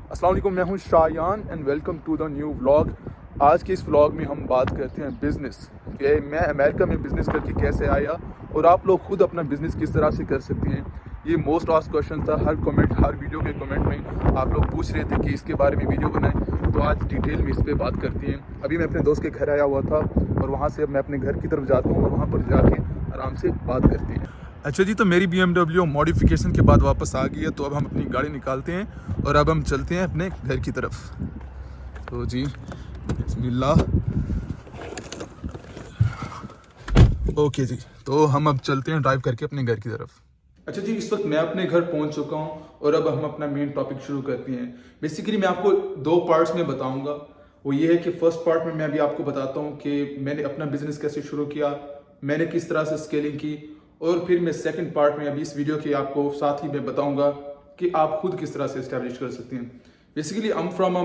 अस्सलाम वालेकुम, मैं हूं Shayan and welcome to the new vlog. आज के इस व्लॉग में हम बात करते हैं बिज़नेस कि मैं अमेरिका में बिज़नेस करके कैसे आया और आप लोग खुद अपना बिज़नेस किस तरह से कर सकते हैं। ये मोस्ट आस्क्ड क्वेश्चन था, हर वीडियो के कमेंट में आप लोग पूछ रहे थे कि इसके बारे में वीडियो बनाएं, तो आज डिटेल में इस पर बात करते हैं। अभी मैं अपने दोस्त के घर आया हुआ था और वहाँ से अब मैं अपने घर की तरफ जाता हूँ और वहाँ पर जाके आराम से बात करते हैं। अच्छा जी, तो मेरी BMW मॉडिफिकेशन के बाद वापस आ गई है, तो अब हम अपनी गाड़ी निकालते हैं और अब हम चलते हैं अपने घर की तरफ। तो जी बिस्मिल्लाह। ओके जी, तो हम अब चलते हैं ड्राइव करके अपने घर की तरफ। अच्छा जी, इस वक्त मैं अपने घर पहुंच चुका हूं और अब हम अपना मेन टॉपिक शुरू करते हैं। बेसिकली मैं आपको दो पार्ट्स में बताऊंगा। वो ये है कि फर्स्ट पार्ट में मैं अभी आपको बताता हूं कि मैंने अपना बिजनेस कैसे शुरू किया, मैंने किस तरह से स्केलिंग की, और फिर मैं सेकंड पार्ट में अभी इस वीडियो के आपको साथ ही मैं बताऊंगा कि आप खुद किस तरह से इस्टेब्लिश कर सकते हैं। Basically I am from a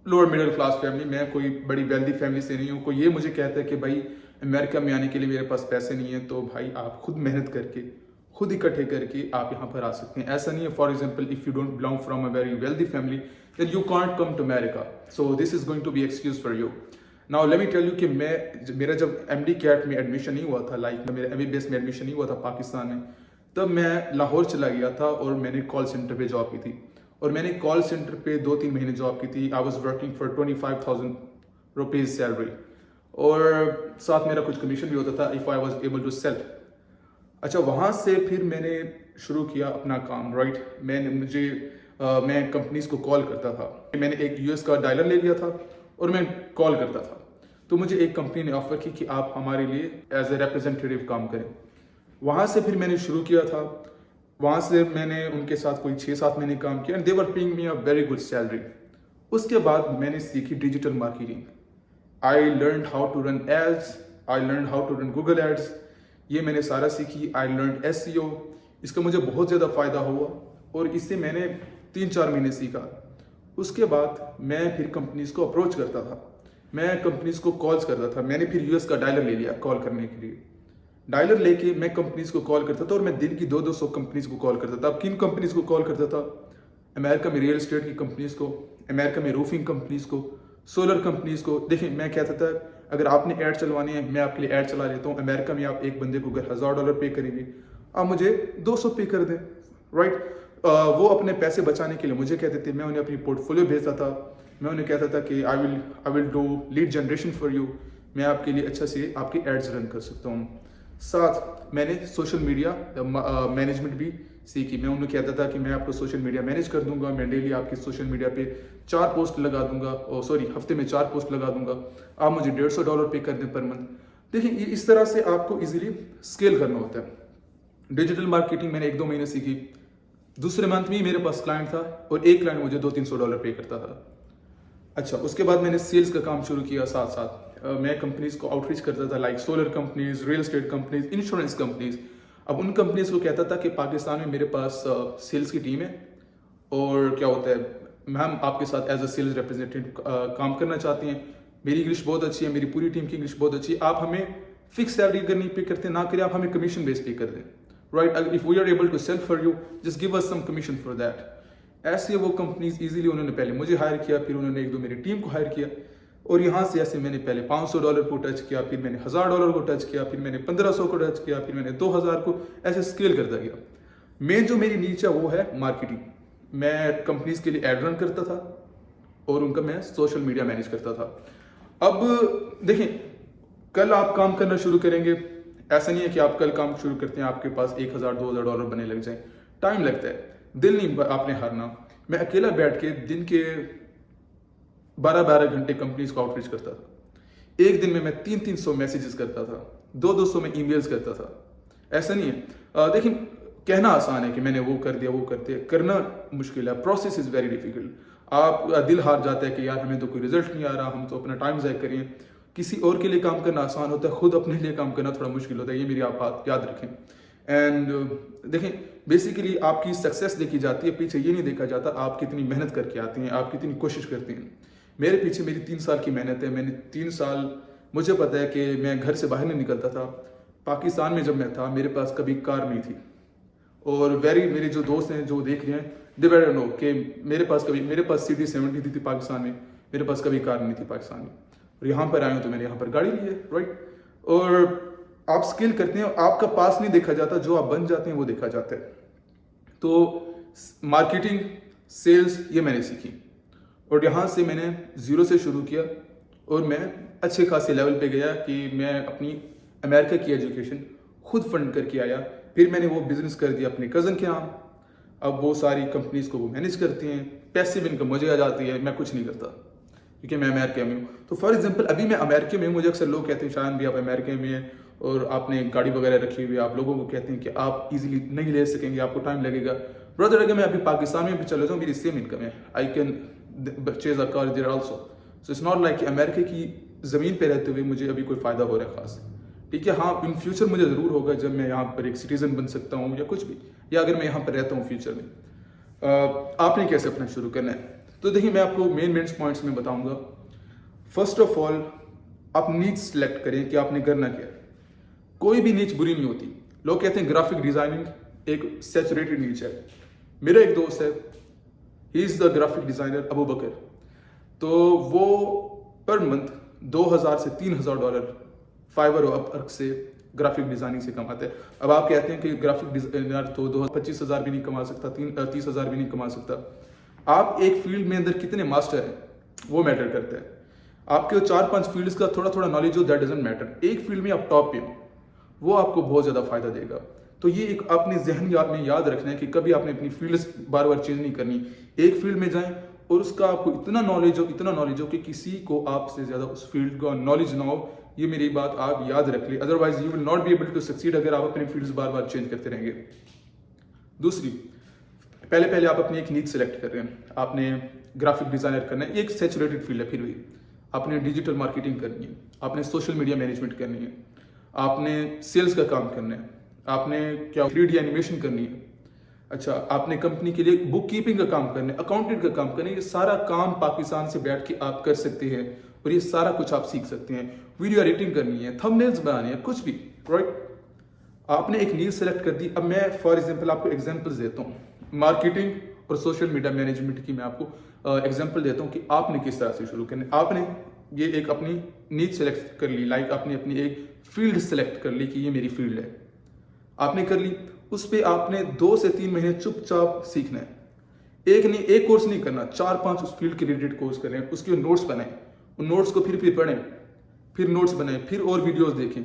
lower middle class family. मैं कोई बड़ी वेल्दी फैमिली से नहीं हूँ। कोई ये मुझे कहता है कि भाई अमेरिका में आने के लिए मेरे पास पैसे नहीं है, तो भाई आप खुद मेहनत करके खुद इकट्ठे करके आप यहाँ पर आ सकते हैं। ऐसा नहीं है, for example if you don't belong from a very wealthy family then you can't come to America, so this is going to be excuse for you. Now let me tell you कि मेरा जब MD cat में admission नहीं हुआ था, like मेरा MBBS में admission नहीं हुआ था पाकिस्तान में, तब मैं लाहौर चला गया था और मैंने कॉल सेंटर पे जॉब की थी। और मैंने कॉल सेंटर पे 2-3 महीने जॉब की थी। I was working for 25,000 rupees salary, और साथ मेरा कुछ कमीशन भी होता था if I was able to sell. अच्छा, वहाँ से फिर मैंने शुरू किया अपना काम, राइट। मैं कंपनीज को कॉल करता था। मैंने एक US का डायलर ले लिया था और मैं कॉल करता था। तो मुझे एक कंपनी ने ऑफर की कि आप हमारे लिए एज ए रिप्रेजेंटेटिव काम करें। वहाँ से फिर मैंने शुरू किया था। वहाँ से मैंने उनके साथ कोई 6-7 महीने काम किया and they were paying me a very good salary. उसके बाद मैंने सीखी digital marketing. I learn how to run ads, I learn how to run Google ads. ये मैंने सारा सीखी। I learn SEO। इसका मुझे बहुत ज़्यादा फ़ायदा हुआ और इससे मैंने 3-4 महीने सीखा। उसके बाद मैं फिर कंपनीज को अप्रोच करता था, मैं कंपनीज को कॉल्स करता था। मैंने फिर US का डायलर ले लिया कॉल करने के लिए। डायलर लेके मैं कंपनीज को कॉल करता था और मैं दिन की 200 कंपनीज को कॉल करता था। अब किन कंपनीज को कॉल करता था? अमेरिका में रियल एस्टेट की कंपनीज को, अमेरिका में रूफिंग कंपनीज को, सोलर कंपनीज को। देखिए, मैं कहता था अगर आपने ऐड चलवानी है, मैं आपके लिए ऐड चला लेता हूँ। अमेरिका में आप एक बंदे को अगर $1000 पे करेंगे, आप मुझे 200 पे कर दें, राइट। वो अपने पैसे बचाने के लिए मुझे कहते थे, मैं उन्हें अपनी पोर्टफोलियो भेजता था। मैं उन्हें कहता था कि I will do lead generation for you. मैं आपके लिए अच्छा से आपके एड्स रन कर सकता हूँ। साथ मैंने सोशल मीडिया मैनेजमेंट भी सीखी। मैं उन्हें कहता था कि मैं आपको सोशल मीडिया मैनेज कर दूंगा। मैं डेली आपकी सोशल मीडिया पे 4 पोस्ट लगा दूंगा, हफ्ते में 4 पोस्ट लगा दूंगा। आप मुझे $150 पे कर दें पर मंथ। देखिए, इस तरह से आपको इजीली स्केल करना होता है। डिजिटल मार्केटिंग मैंने 1-2 महीने सीखी। दूसरे मंथ में ही मेरे पास क्लाइंट था और एक क्लाइंट मुझे $200-300 पे करता था। अच्छा, उसके बाद मैंने सेल्स का काम शुरू किया। साथ साथ मैं कंपनीज को आउटरीच करता था, like solar companies, real estate companies, insurance companies. अब उन कंपनीज को कहता था कि पाकिस्तान में मेरे पास सेल्स की टीम है और क्या होता है, मैम आपके साथ एज अ सेल्स रिप्रेजेंटेटिव काम करना चाहते हैं। मेरी इंग्लिश बहुत अच्छी है, मेरी पूरी टीम की इंग्लिश बहुत अच्छी है। आप हमें फिक्स सैलरी अगर नहीं पे करते, ना करें, आप हमें कमीशन बेस पे कर दें, right. If we are able to sell for you, just give us some commission for that. ऐसे वो कंपनीज इजीली उन्होंने पहले मुझे हायर किया, फिर उन्होंने 1-2 मेरी टीम को हायर किया, और यहाँ से ऐसे मैंने पहले $500 को टच किया, फिर मैंने $1000 को टच किया, फिर मैंने 1500 को टच किया, फिर मैंने 2000 को, ऐसे स्केल करता गया। मेरी नीचे वो है मार्केटिंग। मैं कंपनीज के लिए एड रन करता था और उनका मैं सोशल मीडिया मैनेज करता था। अब देखें, कल आप काम करना शुरू करेंगे, ऐसा नहीं है कि आप कल काम शुरू करते हैं आपके पास $1000-2000 बनने लग जाए। टाइम लगता है, दिल नहीं आपने हारना। मैं अकेला बैठ के दिन के 12-12 घंटे कंपनीज को आउटरीच करता था। एक दिन में मैं 300-300 मैसेजेस करता था, 200-200 में ईमेल्स करता था। ऐसा नहीं है। देखिए, कहना आसान है कि मैंने वो कर दिया, वो कर दिया, करना मुश्किल है। Process is very difficult. आप दिल हार जाता है कि यार हमें तो कोई रिजल्ट नहीं आ रहा, हम तो अपना टाइम ज़ाया करें। किसी और के लिए काम करना आसान होता है, खुद अपने लिए काम करना थोड़ा मुश्किल होता है। ये मेरी आप बात याद रखें। एंड देखें, बेसिकली आपकी सक्सेस देखी जाती है, पीछे ये नहीं देखा जाता आप कितनी मेहनत करके आते हैं, आप कितनी कोशिश करते हैं। मेरे पीछे मेरी 3 साल की मेहनत है। मैंने 3 साल, मुझे पता है कि मैं घर से बाहर नहीं निकलता था। पाकिस्तान में जब मैं था, मेरे पास कभी कार नहीं थी। और मेरे जो दोस्त हैं जो देख रहे हैं, दे बेटर नो कि मेरे पास CD70 थी पाकिस्तान में, मेरे पास कभी कार नहीं थी पाकिस्तान में, और यहाँ पर आया हूँ तो मैंने यहाँ पर गाड़ी ली है, राइट। और आप स्किल करते हैं, आपका पास नहीं देखा जाता, जो आप बन जाते हैं वो देखा जाता है। तो मार्केटिंग, सेल्स, ये मैंने सीखी, और यहाँ से मैंने ज़ीरो से शुरू किया, और मैं अच्छे खासे लेवल पे गया कि मैं अपनी अमेरिका की एजुकेशन खुद फंड करके आया। फिर मैंने वो बिज़नेस कर दिया अपने कज़न के नाम। अब वो सारी कंपनीज को वो मैनेज करते हैं, पैसिव इनकम मुझे आ जाती है, मैं कुछ नहीं करता क्योंकि मैं अमेरिका में हूँ। तो फॉर एग्जांपल अभी मैं अमेरिका में हूँ, मुझे अक्सर लोग कहते हैं शायद भी आप अमेरिका में हैं और आपने गाड़ी वगैरह रखी हुई है, आप लोगों को कहते हैं कि आप इजीली नहीं ले सकेंगे, आपको टाइम लगेगा। ब्रदर अगर मैं अभी पाकिस्तान में भी चले जाऊँ, मेरी सेम इनकम है, I can purchase a car there also. So it's not like कि अमेरिका की ज़मीन पे रहते हुए मुझे अभी कोई फ़ायदा हो रहा है ख़ास, ठीक है। हाँ, इन फ्यूचर मुझे ज़रूर होगा जब मैं यहाँ पर एक सिटीज़न बन सकता हूँ या कुछ भी, या अगर मैं यहाँ पर रहता हूँ फ्यूचर में। आपने कैसे अपना शुरू करना है, तो देखिए मैं आपको मेन पॉइंट्स में बताऊंगा। फर्स्ट ऑफ ऑल, आप नीच सेलेक्ट करें कि आपने करना क्या है। कोई भी नीच बुरी नहीं होती। लोग कहते हैं ग्राफिक डिजाइनिंग एक सैचुरेटेड नीच है। मेरा एक दोस्त है, he is the graphic designer Abu Bakar, तो वो पर मंथ 2000 से $3000 फाइवर और अपवर्क से ग्राफिक डिजाइनिंग से कमाते हैं। अब आप कहते हैं कि ग्राफिक डिजाइनर तो 25,000 भी नहीं कमा सकता, 30,000 भी नहीं कमा सकता। आप एक फील्ड में अंदर कितने मास्टर हैं वो मैटर करता है। आपके 4-5 फील्ड्स का थोड़ा थोड़ा नॉलेज हो, दैट डजंट मैटर। एक फील्ड में आप टॉप पे हो, वो आपको बहुत ज़्यादा फायदा देगा। तो ये एक अपने जहन में याद रखना है कि कभी आपने अपनी फील्ड्स बार बार चेंज नहीं करनी। एक फील्ड में जाएं और उसका आपको इतना नॉलेज हो कि किसी को आपसे ज़्यादा उस फील्ड का नॉलेज ना हो। ये मेरी बात आप याद रख ले, otherwise you will not be able to succeed अगर आप अपने फील्ड्स बार बार चेंज करते रहेंगे। दूसरी, पहले आप अपनी एक नीच सेलेक्ट कर रहे हैं, आपने ग्राफिक डिजाइनर करना है, ये एक सैचुरेटेड फील्ड है। फिर भी आपने डिजिटल मार्केटिंग करनी है, आपने सोशल मीडिया मैनेजमेंट करनी है, आपने सेल्स का काम करना है, आपने क्या 3D एनिमेशन करनी है, अच्छा आपने कंपनी के लिए बुक कीपिंग का काम करना है, अकाउंटेंट का काम करना है। ये सारा काम पाकिस्तान से बैठ के आप कर सकते हैं और ये सारा कुछ आप सीख सकते हैं। वीडियो एडिटिंग करनी है, थंबनेल्स बनाने हैं, कुछ भी, राइट। आपने एक नीड सेलेक्ट कर दी। अब मैं फॉर एग्जांपल आपको एग्जांपल्स देता हूँ, मार्केटिंग और सोशल मीडिया मैनेजमेंट की मैं आपको एग्जांपल देता हूँ कि आपने किस तरह से शुरू करना है। आपने ये एक अपनी नीड सेलेक्ट कर ली, लाइक आपने अपनी एक फील्ड सेलेक्ट कर ली कि ये मेरी फील्ड है, आपने कर ली। उस पर आपने 2 से 3 महीने चुपचाप सीखना है। एक कोर्स नहीं करना, 4-5 उस फील्ड के रिलेटेड कोर्स करें, उसके नोट्स बनाएं, उन नोट्स को फिर पढ़ें, फिर नोट्स बनाएं, फिर और वीडियोस देखें।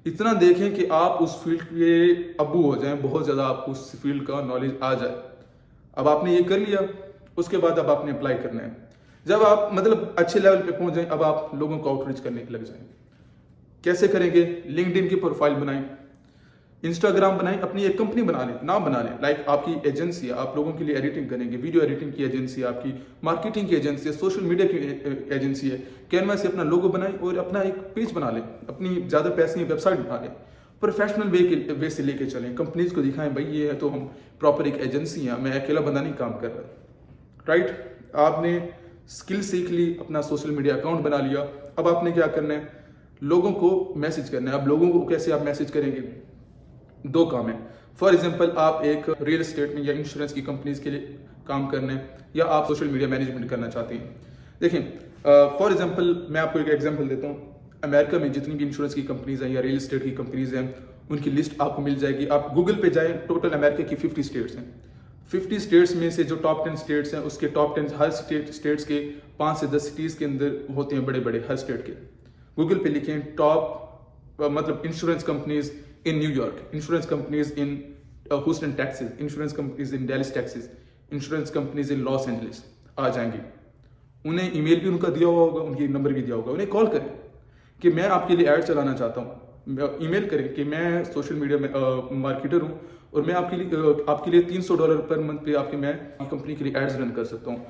इतना देखें कि आप उस फील्ड के अब्बू हो जाएं, बहुत ज़्यादा आपको उस फील्ड का नॉलेज आ जाए। अब आपने ये कर लिया, उसके बाद अब आपने अप्लाई करना है। जब आप मतलब अच्छे लेवल पे पहुंच जाएं, अब आप लोगों को आउटरीच करने लग जाएंगे। कैसे करेंगे? लिंक्डइन की प्रोफाइल बनाएं, इंस्टाग्राम बनाएं, अपनी एक कंपनी बना लें, नाम बना लें, लाइक आपकी एजेंसी है, आप लोगों के लिए एडिटिंग करेंगे, वीडियो एडिटिंग की एजेंसी है, आपकी मार्केटिंग की एजेंसी है, सोशल मीडिया की एजेंसी है। कैनवा से अपना लोगो बनाएं और अपना एक पेज बना लें, अपनी ज़्यादा पैसे की वेबसाइट बना लें, प्रोफेशनल वे से लेके चलें, कंपनीज को दिखाएं भाई ये है तो हम प्रॉपर एक एजेंसी है, मैं अकेला बंदा नहीं काम कर रहा, राइट। आपने स्किल सीख ली, अपना सोशल मीडिया अकाउंट बना लिया। अब आपने क्या करना है? लोगों को मैसेज करना है। अब लोगों को कैसे आप मैसेज करेंगे? 2 काम है। फॉर एग्जांपल आप एक रियल एस्टेट में या इंश्योरेंस की कंपनीज के लिए काम करना है, या आप सोशल मीडिया मैनेजमेंट करना चाहते हैं। देखें फॉर एग्जांपल मैं आपको एक एग्जांपल देता हूँ। अमेरिका में जितनी भी इंश्योरेंस की कंपनीज हैं या रियल एस्टेट की कंपनीज हैं, उनकी लिस्ट आपको मिल जाएगी। आप गूगल पे जाएं, टोटल अमेरिका की 50 स्टेट्स हैं। 50 स्टेट्स में से जो टॉप 10 स्टेट्स हैं, उसके टॉप 10 हर स्टेट्स के 5 से 10 सिटीज़ के अंदर होते हैं, बड़े बड़े हर स्टेट के। गूगल पे लिखें टॉप मतलब insurance companies in New York, insurance companies in Houston, Texas, insurance companies in Dallas, Texas, insurance companies in Los Angeles आ जाएंगे। उन्हें ईमेल भी उनका दिया हुआ होगा, उनकी नंबर भी दिया होगा। उन्हें कॉल करें कि मैं आपके लिए ऐड चलाना चाहता हूँ। ईमेल करें कि मैं सोशल मीडिया में मार्केटर हूँ और मैं आपके लिए $300 पर मंथ पे मैं कंपनी के लिए एड्स रन कर सकता हूँ।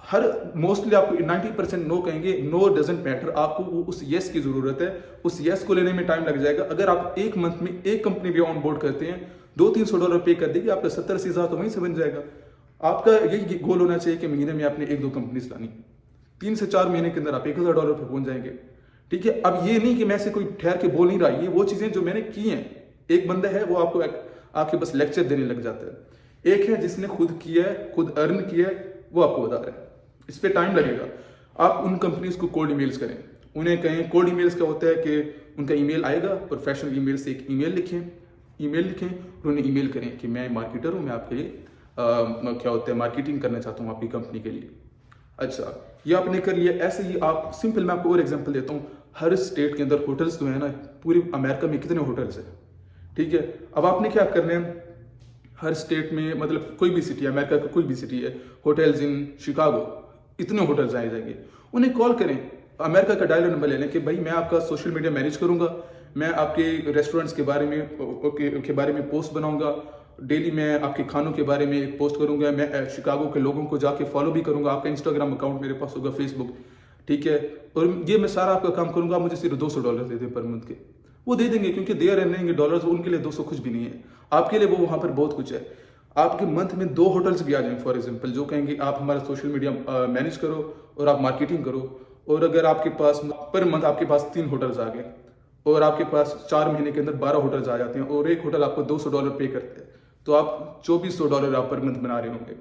हर मोस्टली आपको 90% नो कहेंगे। नो डजंट मैटर, आपको उस येस की जरूरत है। उस येस को लेने में टाइम लग जाएगा। अगर आप एक मंथ में एक कंपनी भी ऑन बोर्ड करते हैं, $200-300 पे कर देगी, आपका 70-80 हज़ार तो वहीं से बन जाएगा। आपका यही गोल होना चाहिए कि महीने में आपने 1-2 कंपनीज लानी, 3 से 4 महीने के अंदर आप $1000 पे पहुंच जाएंगे। ठीक है। अब ये नहीं कि मैं से कोई ठहर के बोल नहीं रहा, ये वो चीजें जो मैंने की हैं। एक बंदा है वो आपको आके बस लेक्चर देने लग जाता है। एक है जिसने खुद किया है, खुद अर्न किया है, वो आपको बता रहा है। इस पर टाइम लगेगा। आप उन कंपनीज को कोल्ड ईमेल्स करें, उन्हें कहें। कोल्ड ईमेल्स क्या होता है कि उनका ईमेल आएगा, प्रोफेशनल ईमेल से एक ईमेल लिखें और उन्हें ईमेल करें कि मैं मार्केटर हूँ, मैं आपके लिए क्या होता है मार्केटिंग करना चाहता हूँ आपकी कंपनी के लिए। अच्छा, ये आपने कर लिया। ऐसे ही आप सिंपल, मैं आपको और एग्जांपल देता हूँ। हर स्टेट के अंदर होटल्स जो है ना, पूरे अमेरिका में कितने होटल्स हैं, ठीक है। अब आपने क्या करना है, हर स्टेट में, मतलब कोई भी सिटी है, अमेरिका का कोई भी सिटी है, होटल्स इन शिकागो, इतने होटल्स आए जाएंगे। उन्हें कॉल करें, अमेरिका का डायलर नंबर ले लें कि भाई मैं आपका सोशल मीडिया मैनेज करूंगा, मैं आपके रेस्टोरेंट्स के बारे में पोस्ट बनाऊंगा, डेली मैं आपके खानों के बारे में एक पोस्ट करूंगा, मैं शिकागो के लोगों को जाके फॉलो भी करूंगा, आपका इंस्टाग्राम अकाउंट मेरे पास होगा, फेसबुक, ठीक है। और ये मैं सारा आपका काम करूंगा, मुझे सिर्फ $200 दे दें पर मंथ के। वो दे देंगे, क्योंकि दे रहेंगे डॉलर्स, उनके लिए 200 कुछ भी नहीं है, आपके लिए वो वहां पर बहुत कुछ है। आपके मंथ में 2 होटल्स भी आ जाएंगे फॉर एग्जांपल, जो कहेंगे आप हमारा सोशल मीडिया मैनेज करो और आप मार्केटिंग करो। और अगर आपके पास पर मंथ आपके पास 3 होटल्स आ गए और आपके पास 4 महीने के अंदर 12 होटल्स आ जाते हैं और एक होटल आपको $200 पे करते हैं, तो आप $2400 आप पर मंथ बना रहे होंगे,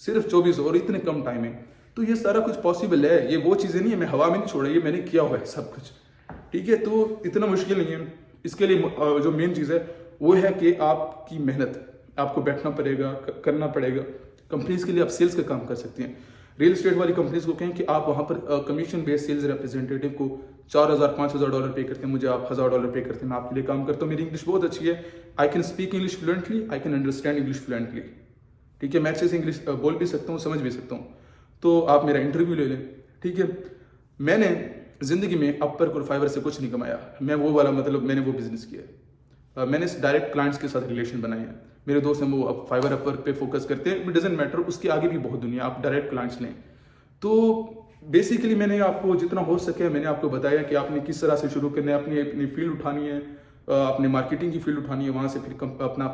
सिर्फ 2400, और इतने कम टाइम में। तो ये सारा कुछ पॉसिबल है, ये वो चीज़ें नहीं है मैं हवा में नहीं छोड़ा, ये मैंने किया हुआ है सब कुछ, ठीक है। तो इतना मुश्किल नहीं है। इसके लिए जो मेन चीज़ है वो है कि आपकी मेहनत, आपको बैठना पड़ेगा, करना पड़ेगा। कंपनीज के लिए आप सेल्स का काम कर सकते हैं। रियल एस्टेट वाली कंपनीज को कहें कि आप वहाँ पर कमीशन बेस्ड सेल्स रिप्रेजेंटेटिव को $4000-5000 पे करते हैं, मुझे आप $1000 पे करते हैं, मैं आपके लिए काम करता हूँ, मेरी इंग्लिश बहुत अच्छी है, I can speak English fluently, I can understand English fluently, ठीक है, मैं अच्छे से इंग्लिश बोल भी सकता हूँ, समझ भी सकता हूँ। तो आप मेरा इंटरव्यू ले लें, ठीक है। मैंने जिंदगी में अपवर्क और फाइवर से कुछ नहीं कमाया, मैं वो वाला, मतलब मैंने वो बिजनेस किया। मैंने डायरेक्ट क्लाइंट्स के साथ रिलेशन बनाए हैं। मेरे दोस्त हैं वो अब फाइवर अपवर्क पे फोकस करते हैं, इट डजंट मैटर, उसके आगे भी बहुत दुनिया, आप डायरेक्ट क्लाइंट्स लें। तो बेसिकली मैंने आपको जितना हो सके मैंने आपको बताया कि आपने किस तरह से शुरू करना है, अपनी फील्ड उठानी है, अपने मार्केटिंग की फील्ड उठानी है, वहाँ से फिर अपना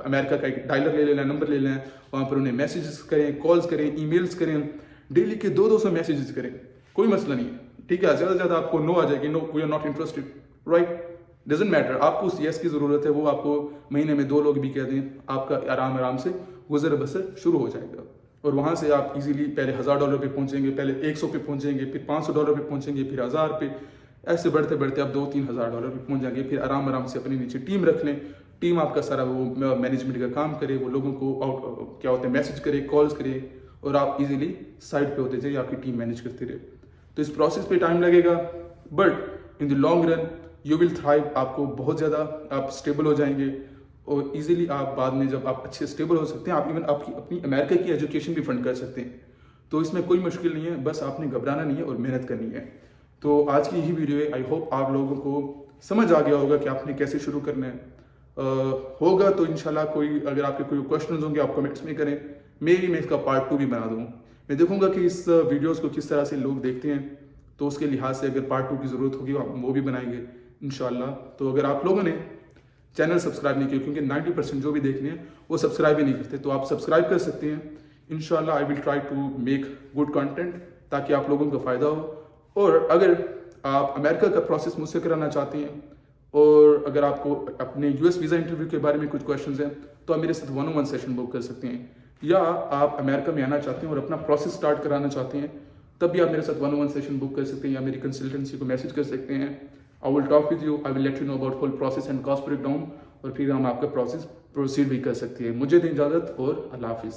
अमेरिका का एक डायलर ले लेना, नंबर ले लेना, वहाँ पर उन्हें मैसेजेस करें, कॉल्स करें, ईमेल्स करें, डेली के 200 मैसेजेस करें, कोई मसला नहीं है, ठीक है। ज़्यादा से ज़्यादा आपको नो आ जाएगी, no we are not interested, right, doesn't matter, आपको उस यस की ज़रूरत है, वो आपको महीने में 2 लोग भी कह दें, आपका आराम से गुजर बसर शुरू हो जाएगा। और वहाँ से आप इजीली पहले $1000 पे पहुँचेंगे, पहले 100 पे पहुँचेंगे, फिर $500 पे पहुँचेंगे, फिर 1000 पे, ऐसे बढ़ते बढ़ते आप $2-3 हज़ार पे पहुँच जाएंगे। फिर आराम से अपने नीचे टीम रख लें, टीम आपका सारा वो मैनेजमेंट का काम करे, वो लोगों को क्या होता है मैसेज करे, कॉल्स करे, और आप इजीली साइड पे होते जाइए, आपकी टीम मैनेज करती रहे। तो इस प्रोसेस पे टाइम लगेगा, but in the long run you will thrive, आपको बहुत ज़्यादा आप स्टेबल हो जाएंगे, और इजीली आप बाद में जब आप अच्छे स्टेबल हो सकते हैं, आप इवन आपकी अपनी अमेरिका की एजुकेशन भी फंड कर सकते हैं। तो इसमें कोई मुश्किल नहीं है, बस आपने घबराना नहीं है और मेहनत करनी है। तो आज की यही वीडियो है, आई होप आप लोगों को समझ आ गया होगा कि आपने कैसे शुरू करना है। होगा तो इंशाल्लाह कोई, अगर आपके कोई क्वेश्चन होंगे आप कमेंट्स में करें, मैं इसका पार्ट 2 भी बना दूँ। मैं देखूंगा कि इस वीडियोस को किस तरह से लोग देखते हैं, तो उसके लिहाज से अगर पार्ट 2 की ज़रूरत होगी वो भी बनाएंगे इंशाल्लाह। तो अगर आप लोगों ने चैनल सब्सक्राइब नहीं किया, क्योंकि 90% जो भी देखने हैं वो सब्सक्राइब ही नहीं करते, तो आप सब्सक्राइब कर सकते हैं। इंशाल्लाह I will try to make good content ताकि आप लोगों को फ़ायदा हो। और अगर आप अमेरिका का प्रोसेस मुझसे कराना चाहते हैं, और अगर आपको अपने US वीज़ा इंटरव्यू के बारे में कुछ क्वेश्चंस हैं, तो आप मेरे साथ 1-on-1 सेशन बुक कर सकते हैं। या आप अमेरिका में आना चाहते हैं और अपना प्रोसेस स्टार्ट कराना चाहते हैं, तब भी आप मेरे साथ 1-on-1 सेशन बुक कर सकते हैं, या मेरी कंसल्टेंसी को मैसेज कर सकते हैं। I will talk with you, I will let you know about whole process and cost break down, और फिर हम आपका प्रोसेस प्रोसीड भी कर सकते हैं। मुझे दें इजाज़त, और अल्लाह हाफिज़।